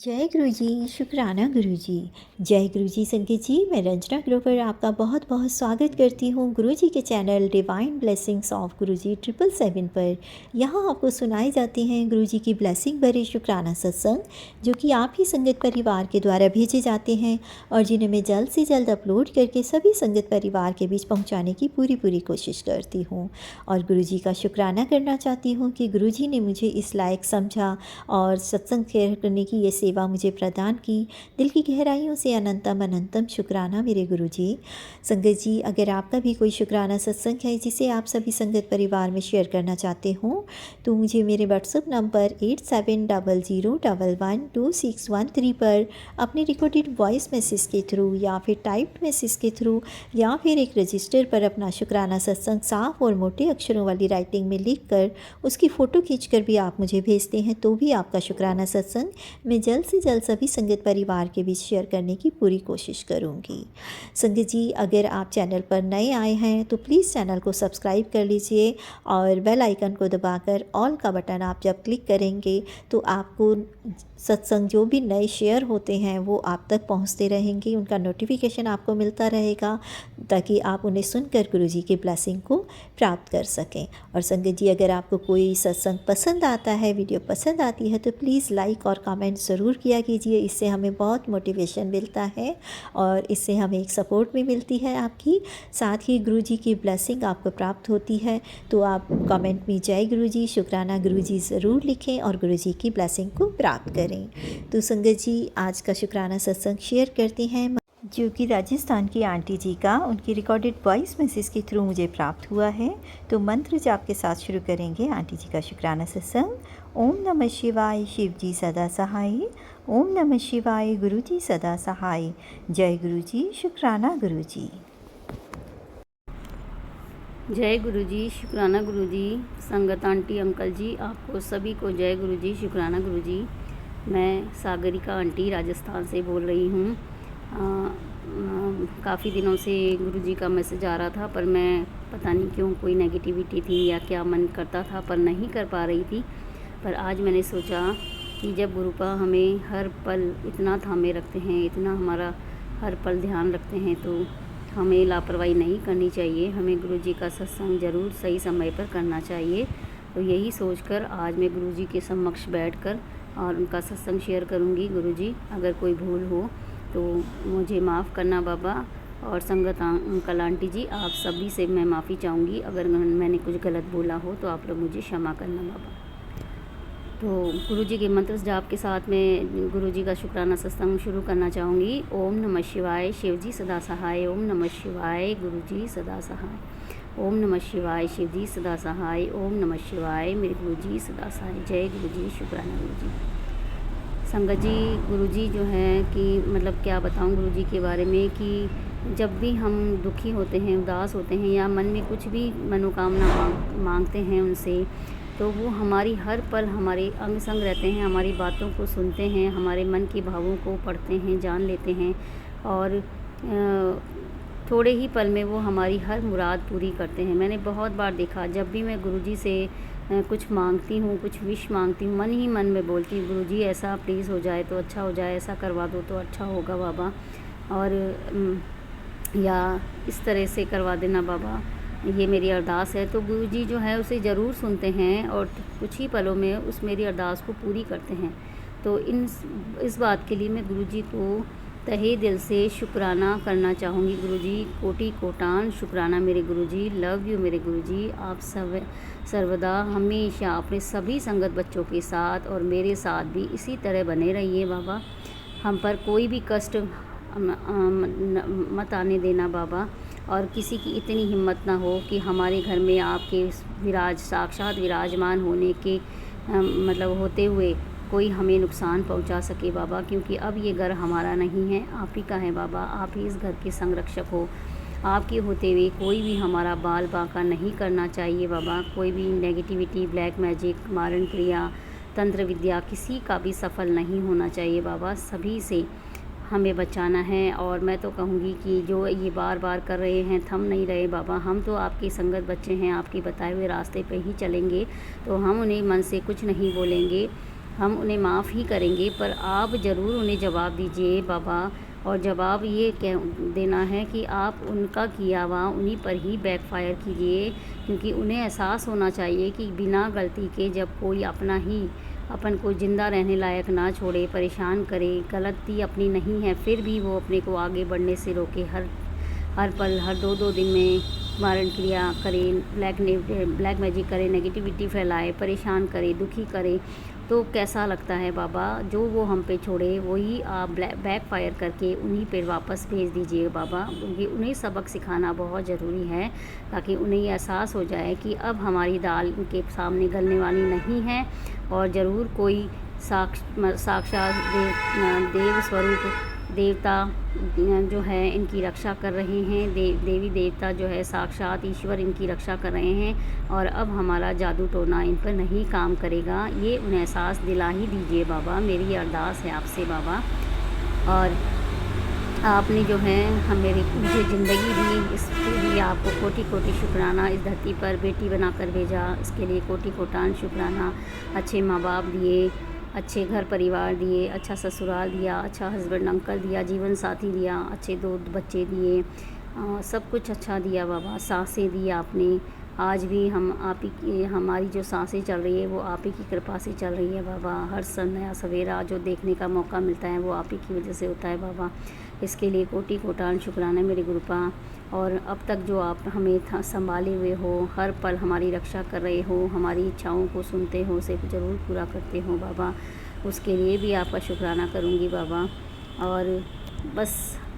जय गुरु जी, शुक्राना गुरु जी। जय गुरु जी संगत जी, मैं रंजना ग्रोवर आपका बहुत बहुत स्वागत करती हूँ गुरु जी के चैनल डिवाइन ब्लेसिंग्स ऑफ गुरु जी 777 पर। यहाँ आपको सुनाए जाते हैं गुरु जी की ब्लेसिंग भरे शुक्राना सत्संग, जो कि आप ही संगत परिवार के द्वारा भेजे जाते हैं और जिन्हें मैं जल्द से जल्द अपलोड करके सभी संगत परिवार के बीच पहुँचाने की पूरी कोशिश करती हूँ। और गुरु जी का शुक्राना करना चाहती हूँ कि गुरु जी ने मुझे इस लायक समझा और सत्संग शेयर करने की ये सेवा मुझे प्रदान की। दिल की गहराइयों से अनंतम अनंतम शुक्राना मेरे गुरु जी। संगत जी, अगर आपका भी कोई शुक्राना सत्संग है जिसे आप सभी संगत परिवार में शेयर करना चाहते हो, तो मुझे मेरे व्हाट्सएप नंबर 8700112613 पर अपने रिकॉर्डेड वॉइस मैसेज के थ्रू या फिर टाइप्ड मैसेज के थ्रू या फिर एक रजिस्टर पर अपना शुक्राना सत्संग साफ और मोटे अक्षरों वाली राइटिंग में लिख कर उसकी फ़ोटो खींचकर भी आप मुझे भेजते हैं, तो भी आपका शुक्राना सत्संग मैं जल्द से जल्द सभी संगत परिवार के बीच शेयर करने की पूरी कोशिश करूंगी। संगत जी, अगर आप चैनल पर नए आए हैं तो प्लीज़ चैनल को सब्सक्राइब कर लीजिए और बेल आइकन को दबाकर ऑल का बटन आप जब क्लिक करेंगे तो आपको सत्संग जो भी नए शेयर होते हैं वो आप तक पहुंचते रहेंगे, उनका नोटिफिकेशन आपको मिलता रहेगा ताकि आप उन्हें सुनकर गुरु जी की ब्लेसिंग को प्राप्त कर सकें। और संगत जी, अगर आपको कोई सत्संग पसंद आता है, वीडियो पसंद आती है, तो प्लीज़ लाइक और कमेंट ज़रूर किया कीजिए। इससे हमें बहुत मोटिवेशन मिलता है और इससे हमें एक सपोर्ट भी मिलती है आपकी। साथ ही गुरु जी की ब्लेसिंग आपको प्राप्त होती है। तो आप कमेंट में जय गुरु जी, शुक्राना गुरु जी ज़रूर लिखें और गुरु जी की ब्लेसिंग को प्राप्त करें। तो संगत जी, आज का शुक्राना सत्संग शेयर करते हैं जो कि राजस्थान की आंटी जी का उनकी रिकॉर्डेड वॉइस मैसेज के थ्रू मुझे प्राप्त हुआ है। तो मंत्र जाप के साथ शुरू करेंगे आंटी जी का शुक्राना सत्संग। ओम नमः शिवाय, शिव जी सदा सहाय। ओम नमः शिवाय, गुरु जी सदा सहाय। जय गुरु जी, शुक्राना गुरु जी। जय गुरु जी, शुक्राना गुरु जी। संगत आंटी अंकल जी, आपको सभी को जय गुरु जी, शुक्राना गुरु जी। मैं सागरिका आंटी राजस्थान से बोल रही हूँ। काफ़ी दिनों से गुरु जी का मैसेज आ रहा था, पर मैं पता नहीं क्यों कोई नेगेटिविटी थी या क्या मन करता था पर नहीं कर पा रही थी। पर आज मैंने सोचा कि जब गुरुपा हमें हर पल इतना थामे रखते हैं, इतना हमारा हर पल ध्यान रखते हैं, तो हमें लापरवाही नहीं करनी चाहिए। हमें गुरु जी का सत्संग ज़रूर सही समय पर करना चाहिए। तो यही सोचकर आज मैं गुरु जी के समक्ष बैठकर और उनका सत्संग शेयर करूंगी। गुरु जी, अगर कोई भूल हो तो मुझे माफ़ करना बाबा। और संगत अंकल आंटी जी, आप सभी से मैं माफ़ी चाहूँगी। अगर मैंने कुछ गलत बोला हो तो आप लोग मुझे क्षमा करना बाबा। तो गुरु जी के मंत्र जाप के साथ में गुरु जी का शुक्राना सत्संग शुरू करना चाहूँगी। ओम नमः शिवाय, शिव जी सदा सहाय। ओम नमः शिवाय, गुरु जी सदा सहाय। ओम नमः शिवाय, शिव जी सदा सहाय। ओम नमः शिवाय, मेरे गुरु जी सदा सहाय। जय गुरु जी, शुक्राना गुरु जी। संगत जी, गुरु जी जो है कि मतलब क्या बताऊँ गुरु जी के बारे में कि जब भी हम दुखी होते हैं, उदास होते हैं या मन में कुछ भी मनोकामना मांगते हैं उनसे, तो वो हमारी हर पल हमारे अंग संग रहते हैं, हमारी बातों को सुनते हैं, हमारे मन के भावों को पढ़ते हैं, जान लेते हैं और थोड़े ही पल में वो हमारी हर मुराद पूरी करते हैं। मैंने बहुत बार देखा, जब भी मैं गुरुजी से कुछ मांगती हूँ, कुछ विश मांगती हूँ, मन ही मन में बोलती हूँ गुरुजी ऐसा प्लीज़ हो जाए तो अच्छा हो जाए, ऐसा करवा दो तो अच्छा होगा बाबा, और या इस तरह से करवा देना बाबा, ये मेरी अरदास है। तो गुरु जी जो है उसे ज़रूर सुनते हैं और कुछ ही पलों में उस मेरी अरदास को पूरी करते हैं। तो इस बात के लिए मैं गुरु जी को तहे दिल से शुक्राना करना चाहूँगी। गुरु जी कोटि कोटान शुक्राना मेरे गुरु जी। लव यू मेरे गुरु जी। आप सर्वदा हमेशा अपने सभी संगत बच्चों के साथ और मेरे साथ भी इसी तरह बने रहिए बाबा। हम पर कोई भी कष्ट मत आने देना बाबा, और किसी की इतनी हिम्मत ना हो कि हमारे घर में आपके साक्षात विराजमान होने के मतलब होते हुए कोई हमें नुकसान पहुंचा सके बाबा, क्योंकि अब ये घर हमारा नहीं है, आप ही का है बाबा। आप ही इस घर के संरक्षक हो। आपके होते हुए कोई भी हमारा बाल बांका नहीं करना चाहिए बाबा। कोई भी नेगेटिविटी, ब्लैक मैजिक, मारण क्रिया, तंत्र विद्या किसी का भी सफल नहीं होना चाहिए बाबा। सभी से हमें बचाना है। और मैं तो कहूँगी कि जो ये बार बार कर रहे हैं, थम नहीं रहे बाबा। हम तो आपके संगत बच्चे हैं, आपके बताए हुए रास्ते पे ही चलेंगे, तो हम उन्हें मन से कुछ नहीं बोलेंगे। हम उन्हें माफ़ ही करेंगे, पर आप ज़रूर उन्हें जवाब दीजिए बाबा। और जवाब ये कह देना है कि आप उनका किया हुआ उन्हीं पर ही बैकफायर कीजिए, क्योंकि उन्हें एहसास होना चाहिए कि बिना गलती के जब कोई अपना ही अपन को ज़िंदा रहने लायक ना छोड़े, परेशान करे, गलती अपनी नहीं है फिर भी वो अपने को आगे बढ़ने से रोके, हर पल हर 2-2 दिन में मारण क्रिया करे, ब्लैक मैजिक करे, नेगेटिविटी फैलाए, परेशान करे, दुखी करे, तो कैसा लगता है बाबा। जो वो हम पे छोड़े वही आप बैक फायर करके उन्हीं पे वापस भेज दीजिए बाबा, क्योंकि उन्हें सबक सिखाना बहुत ज़रूरी है, ताकि उन्हें ये एहसास हो जाए कि अब हमारी दाल उनके सामने गलने वाली नहीं है, और ज़रूर कोई साक्षात देव स्वरूप देवता जो है इनकी रक्षा कर रहे हैं, देवी देवता जो है साक्षात ईश्वर इनकी रक्षा कर रहे हैं, और अब हमारा जादू टोना इन पर नहीं काम करेगा, ये उन्हें एहसास दिला ही दीजिए बाबा। मेरी अरदास है आपसे बाबा। और आपने जो है मुझे ज़िंदगी दी, इसके लिए आपको कोटि कोटि शुक्राना। इस धरती पर बेटी बनाकर भेजा, इसके लिए कोटि कोटान शुक्राना। अच्छे माँ बाप दिए, अच्छे घर परिवार दिए, अच्छा ससुराल दिया, अच्छा हस्बैंड अंकल दिया, जीवन साथी दिया, अच्छे 2 बच्चे दिए, सब कुछ अच्छा दिया बाबा। सांसें दी आपने, आज भी हम आप ही की हमारी जो सांसें चल रही है वो आप ही की कृपा से चल रही है बाबा। हर नया सवेरा जो देखने का मौका मिलता है वो आप ही की वजह से होता है बाबा। इसके लिए कोटि कोटान शुक्राना मेरे गुरुपा। और अब तक जो आप हमें संभाले हुए हो, हर पल हमारी रक्षा कर रहे हो, हमारी इच्छाओं को सुनते हो, उसे ज़रूर पूरा करते हो बाबा, उसके लिए भी आपका शुक्राना करूँगी बाबा। और बस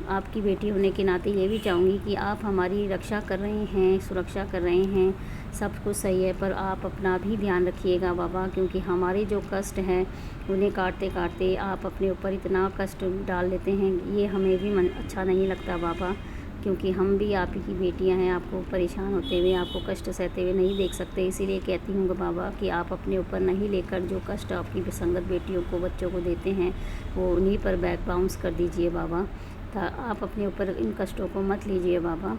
आपकी बेटी होने के नाते ये भी चाहूँगी कि आप हमारी रक्षा कर रहे हैं, सुरक्षा कर रहे हैं, सब कुछ सही है, पर आप अपना भी ध्यान रखिएगा बाबा, क्योंकि हमारे जो कष्ट हैं उन्हें काटते काटते आप अपने ऊपर इतना कष्ट डाल लेते हैं, ये हमें भी अच्छा नहीं लगता बाबा, क्योंकि हम भी आप ही की बेटियां हैं, आपको परेशान होते हुए, आपको कष्ट सहते हुए नहीं देख सकते। इसीलिए कहती हूँ बाबा कि आप अपने ऊपर नहीं लेकर जो कष्ट आपकी विसंगत बेटियों को, बच्चों को देते हैं, वो उन्हीं पर बैक बाउंस कर दीजिए बाबा। आप अपने ऊपर इन कष्टों को मत लीजिए बाबा,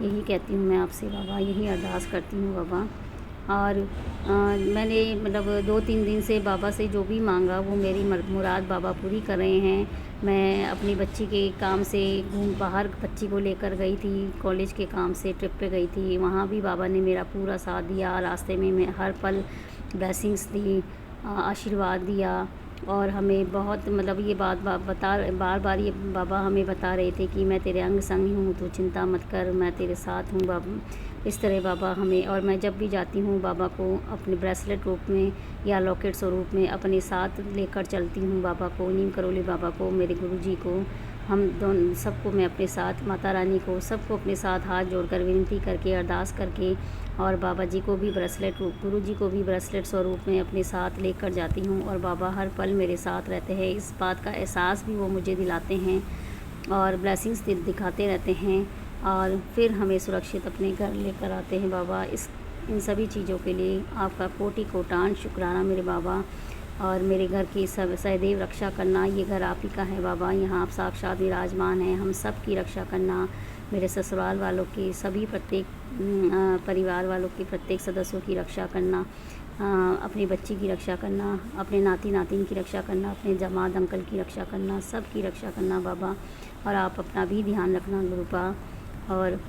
यही कहती हूँ मैं आपसे बाबा, यही अरदास करती हूँ बाबा। और मैंने मतलब 2-3 दिन से बाबा से जो भी मांगा वो मेरी मुराद बाबा पूरी कर रहे हैं। मैं अपनी बच्ची के काम से बाहर बच्ची को लेकर गई थी, कॉलेज के काम से ट्रिप पे गई थी, वहाँ भी बाबा ने मेरा पूरा साथ दिया, रास्ते में मैं हर पल ब्लेसिंग्स दी, आशीर्वाद दिया, और हमें बहुत मतलब ये बार बार ये बाबा हमें बता रहे थे कि मैं तेरे अंग संग हूँ, तू चिंता मत कर, मैं तेरे साथ हूँ बाबा। इस तरह बाबा हमें, और मैं जब भी जाती हूँ बाबा को अपने ब्रेसलेट रूप में या लॉकेट स्वरूप में अपने साथ लेकर चलती हूँ बाबा को, नीम करोली बाबा को, मेरे गुरुजी को, हम दोनों सबको मैं अपने साथ, माता रानी को, सबको अपने साथ हाथ जोड़कर विनती करके, अरदास करके, और बाबा जी को भी ब्रेसलेट गुरु जी को भी ब्रेसलेट स्वरूप में अपने साथ लेकर जाती हूँ, और बाबा हर पल मेरे साथ रहते हैं। इस बात का एहसास भी वो मुझे दिलाते हैं और ब्लेसिंग्स दिखाते रहते हैं, और फिर हमें सुरक्षित अपने घर लेकर आते हैं बाबा। इन सभी चीज़ों के लिए आपका कोटि कोटान शुक्राना मेरे बाबा। और मेरे घर की सब सदैव रक्षा करना, ये घर आप ही का है बाबा, यहाँ आप साक्षात विराजमान हैं, हम सब की रक्षा करना, मेरे ससुराल वालों की, सभी प्रत्येक परिवार वालों की, प्रत्येक सदस्यों की रक्षा करना, अपनी बच्ची की रक्षा करना, अपने नाती नातिन की रक्षा करना, अपने जमात अंकल की रक्षा करना, सब की रक्षा करना बाबा। और आप अपना भी ध्यान रखना गुरुपा, और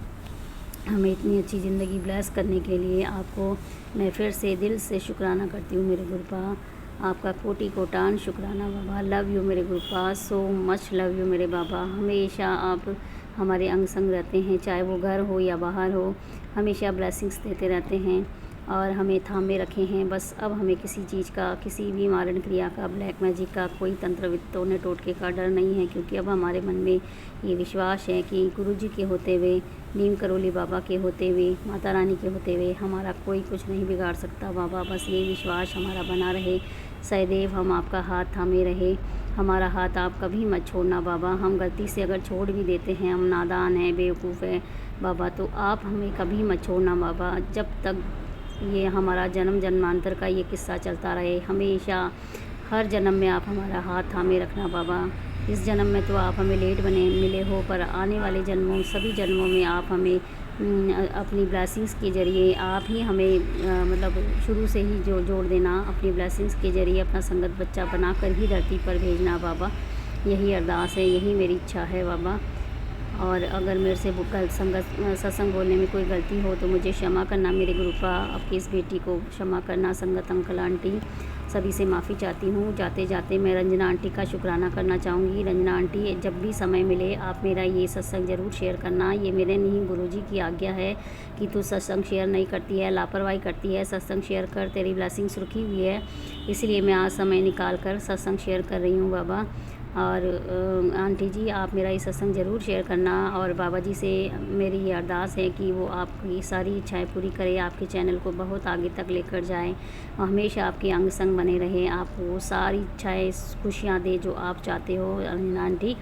हमें इतनी अच्छी ज़िंदगी ब्लेस करने के लिए आपको मैं फिर से दिल से शुक्राना करती हूँ मेरे गुरुपा। आपका कोटि कोटान शुक्राना बाबा। लव यू मेरे गुरुपा, सो मच लव यू मेरे बाबा। हमेशा आप हमारे अंग संग रहते हैं, चाहे वो घर हो या बाहर हो, हमेशा ब्लेसिंग्स देते रहते हैं और हमें थामे रखे हैं। बस अब हमें किसी चीज़ का, किसी भी मारण क्रिया का, ब्लैक मैजिक का, कोई तंत्र वित्तों टोटके का डर नहीं है, क्योंकि अब हमारे मन में ये विश्वास है कि गुरु जी के होते हुए, नीम करोली बाबा के होते हुए, माता रानी के होते हुए हमारा कोई कुछ नहीं बिगाड़ सकता बाबा। बस ये विश्वास हमारा बना रहे, सदैव हम आपका हाथ थामे रहे, हमारा हाथ आप कभी मत छोड़ना बाबा। हम गलती से अगर छोड़ भी देते हैं, हम नादान हैं, बेवकूफ़ हैं बाबा, तो आप हमें कभी मत छोड़ना बाबा। जब तक ये हमारा जन्म जन्मांतर का ये किस्सा चलता रहे, हमेशा हर जन्म में आप हमारा हाथ थामे रखना बाबा। इस जन्म में तो आप हमें लेट बने मिले हो, पर आने वाले जन्मों, सभी जन्मों में आप हमें अपनी ब्लेसिंग्स के ज़रिए आप ही हमें मतलब शुरू से ही जोड़ देना, अपनी ब्लेसिंग्स के ज़रिए अपना संगत बच्चा बना कर ही धरती पर भेजना बाबा। यही अरदास है, यही मेरी इच्छा है बाबा। और अगर मेरे से सत्संग बोलने में कोई गलती हो तो मुझे क्षमा करना मेरे गुरुपा। आपकी इस बेटी को क्षमा करना, संगत अंकल आंटी सभी से माफ़ी चाहती हूँ। जाते जाते मैं रंजना आंटी का शुक्राना करना चाहूँगी। रंजना आंटी, जब भी समय मिले आप मेरा ये सत्संग ज़रूर शेयर करना। ये मेरे नहीं, गुरुजी की आज्ञा है कि तू सत्संग शेयर नहीं करती है, लापरवाही करती है। सत्संग शेयर कर, तेरी ब्लेसिंग्स रुकी हुई है। इसलिए मैं आज समय निकाल कर सत्संग शेयर कर रही हूँ बाबा। और आंटी जी, आप मेरा ये सत्संग ज़रूर शेयर करना। और बाबा जी से मेरी ये अरदास है कि वो आपकी सारी इच्छाएं पूरी करे, आपके चैनल को बहुत आगे तक लेकर जाए और हमेशा आपके अंग संग बने रहे, आपको वो सारी इच्छाएं, खुशियाँ दे जो आप चाहते हो आंटी।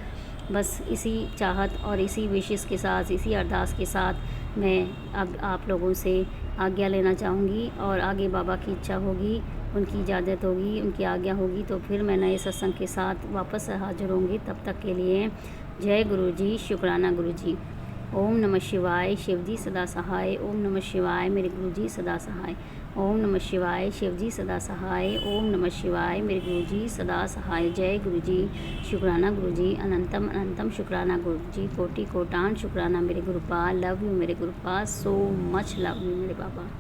बस इसी चाहत और इसी विशेष के साथ, इसी अरदास के साथ मैं अब आप लोगों से आज्ञा लेना चाहूँगी। और आगे बाबा की इच्छा होगी, उनकी इजाज़त होगी, उनकी आज्ञा होगी तो फिर मैं नए सत्संग के साथ वापस हाजिर होंगी। तब तक के लिए जय गुरु जी, शुक्राना गुरु जी। ओम नमः शिवाय, शिव जी सदा सहाय। ओम नमः शिवाय, मेरे गुरु जी सदा सहाय। ओम नमः शिवाय, शिव जी सदा सहाय। ओम नमः शिवाय, मेरे गुरु जी सदा सहाय। जय गुरु जी, शुक्राना गुरु जी। अनंतम अनंतम शुक्राना गुरु जी। कोटि कोटान शुक्राना मेरे गुरुपा। लव यू मेरे गुरुपा, सो मच लव यू मेरे बाबा।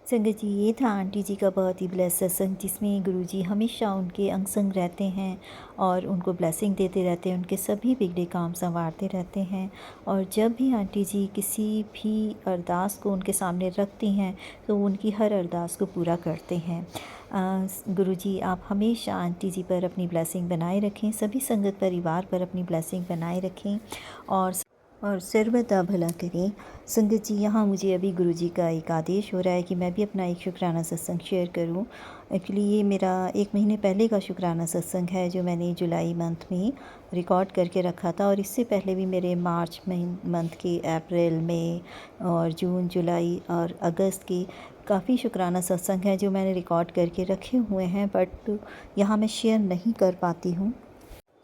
संगत जी, ये था आंटी जी का बहुत ही ब्लेस सत्संग, जिसमें गुरुजी हमेशा उनके अंग संग रहते हैं और उनको ब्लेसिंग देते रहते हैं, उनके सभी बिगड़े काम संवारते रहते हैं। और जब भी आंटी जी किसी भी अरदास को उनके सामने रखती हैं तो उनकी हर अरदास को पूरा करते हैं। गुरुजी आप हमेशा आंटी जी पर अपनी ब्लेसिंग बनाए रखें, सभी संगत परिवार पर अपनी ब्लेसिंग बनाए रखें और सर्वदा भला करें। संगत जी, यहाँ मुझे अभी गुरुजी का एक आदेश हो रहा है कि मैं भी अपना एक शुक्राना सत्संग शेयर करूँ। एक्चुअली ये मेरा 1 महीने पहले का शुक्राना सत्संग है, जो मैंने जुलाई मंथ में रिकॉर्ड करके रखा था। और इससे पहले भी मेरे मार्च मंथ के, अप्रैल, मई और जून, जुलाई और अगस्त के काफ़ी शुक्राना सत्संग हैं जो मैंने रिकॉर्ड करके रखे हुए हैं, बट यहाँ मैं शेयर नहीं कर पाती हूँ।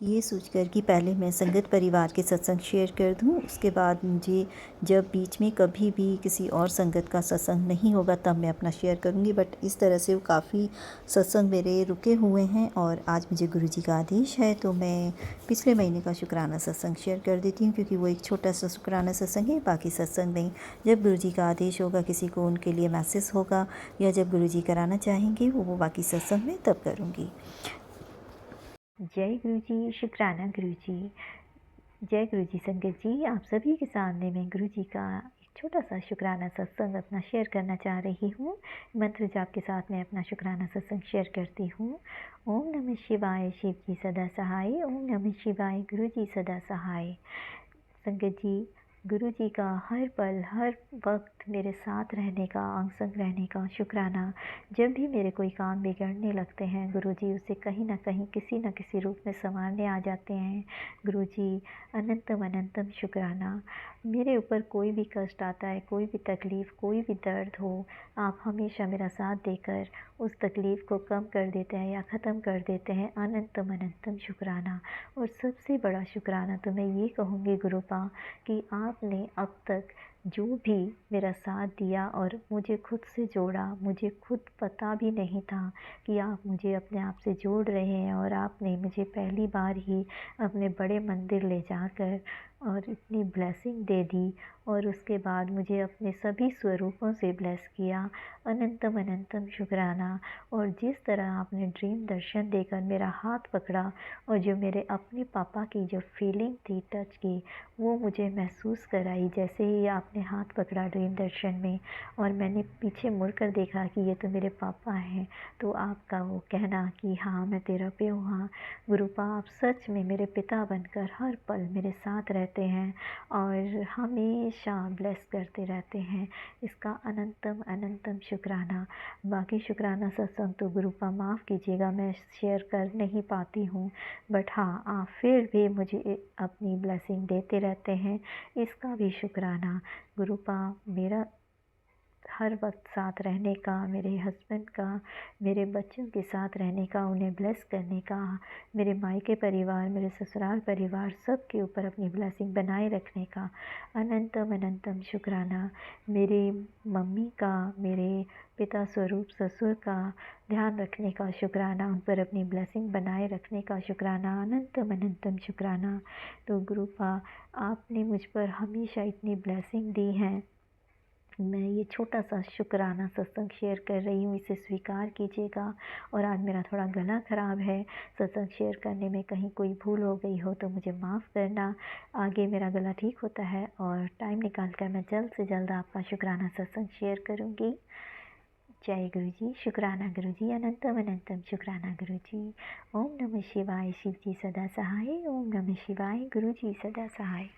ये सोचकर कि पहले मैं संगत परिवार के सत्संग शेयर कर दूं, उसके बाद मुझे जब बीच में कभी भी किसी और संगत का सत्संग नहीं होगा तब मैं अपना शेयर करूंगी। बट इस तरह से वो काफ़ी सत्संग मेरे रुके हुए हैं और आज मुझे गुरुजी का आदेश है तो मैं पिछले महीने का शुक्राना सत्संग शेयर कर देती हूँ, क्योंकि वो एक छोटा सा शुक्राना सत्संग है। बाकी सत्संग में जब गुरुजी का आदेश होगा, किसी को उनके लिए मैसेज होगा या जब गुरुजी कराना चाहेंगे वो बाकी सत्संग में तब करूँगी। जय गुरु जी, शुक्राना गुरु जी। जय गुरु जी। संगत जी, आप सभी के सामने मैं गुरु जी का एक छोटा सा शुक्राना सत्संग अपना शेयर करना चाह रही हूँ। मंत्र जाप के साथ मैं अपना शुक्राना सत्संग शेयर करती हूँ। ओम नमः शिवाय, शिव जी सदा सहाय। ओम नमः शिवाय, गुरु जी सदा सहाय। संगत जी, गुरु जी का हर पल हर वक्त मेरे साथ रहने का, अंग संग रहने का शुक्राना। जब भी मेरे कोई काम बिगड़ने लगते हैं, गुरु जी उसे कहीं ना कहीं किसी न किसी रूप में संभालने आ जाते हैं। गुरु जी अनंतम अनंतम शुक्राना। मेरे ऊपर कोई भी कष्ट आता है, कोई भी तकलीफ़, कोई भी दर्द हो, आप हमेशा मेरा साथ देकर उस तकलीफ़ को कम कर देते हैं या ख़त्म कर देते हैं। अनंतम अनंतम शुक्राना। और सबसे बड़ा शुक्राना तो मैं ये कहूँगी गुरुपा कि आपने अब तक जो भी मेरा साथ दिया और मुझे खुद से जोड़ा, मुझे खुद पता भी नहीं था कि आप मुझे अपने आप से जोड़ रहे हैं। और आपने मुझे पहली बार ही अपने बड़े मंदिर ले जाकर और इतनी ब्लेसिंग दे दी और उसके बाद मुझे अपने सभी स्वरूपों से ब्लेस किया। अनंतम अनंतम शुक्राना। और जिस तरह आपने ड्रीम दर्शन देकर मेरा हाथ पकड़ा और जो मेरे अपने पापा की जो फीलिंग थी, टच की, वो मुझे महसूस कराई। जैसे ही आपने हाथ पकड़ा ड्रीम दर्शन में और मैंने पीछे मुड़कर देखा कि ये तो मेरे पापा हैं, तो आपका वो कहना कि हाँ मैं तेरा पे हूँ। हाँ गुरुपा, आप सच में मेरे पिता बनकर हर पल मेरे साथ रहते हैं और हमेशा ब्लेस करते रहते हैं। इसका अनंतम अनंतम शुक्राना। बाकी शुक्राना सत्संग तो गुरुपा माफ़ कीजिएगा, मैं शेयर कर नहीं पाती हूँ, बट हाँ आप फिर भी मुझे अपनी ब्लेसिंग देते रहते हैं, इसका भी शुक्राना। गुरुपा मेरा हर वक्त साथ रहने का, मेरे हस्बैंड का, मेरे बच्चों के साथ रहने का, उन्हें ब्लेस करने का, मेरे मायके परिवार, मेरे ससुराल परिवार सब के ऊपर अपनी ब्लेसिंग बनाए रखने का अनंतम अनंतम शुक्राना। मेरी मम्मी का, मेरे पिता स्वरूप ससुर का ध्यान रखने का शुक्राना, उन पर अपनी ब्लेसिंग बनाए रखने का शुक्राना, अनंतम अनंतम शुक्राना। तो गुरुपा, आपने मुझ पर हमेशा इतनी ब्लेसिंग दी है, मैं ये छोटा सा शुक्राना सत्संग शेयर कर रही हूँ, इसे स्वीकार कीजिएगा। और आज मेरा थोड़ा गला ख़राब है, सत्संग शेयर करने में कहीं कोई भूल हो गई हो तो मुझे माफ़ करना। आगे मेरा गला ठीक होता है और टाइम निकाल कर मैं जल्द से जल्द आपका शुक्राना सत्संग शेयर करूँगी। जय गुरु जी, शुक्राना गुरु जी, अनंतम अनंतम शुक्राना गुरु जी। ओम नमः शिवाय, शिव जी सदा सहाय। ओम नमः शिवाय, गुरु जी सदा सहाय।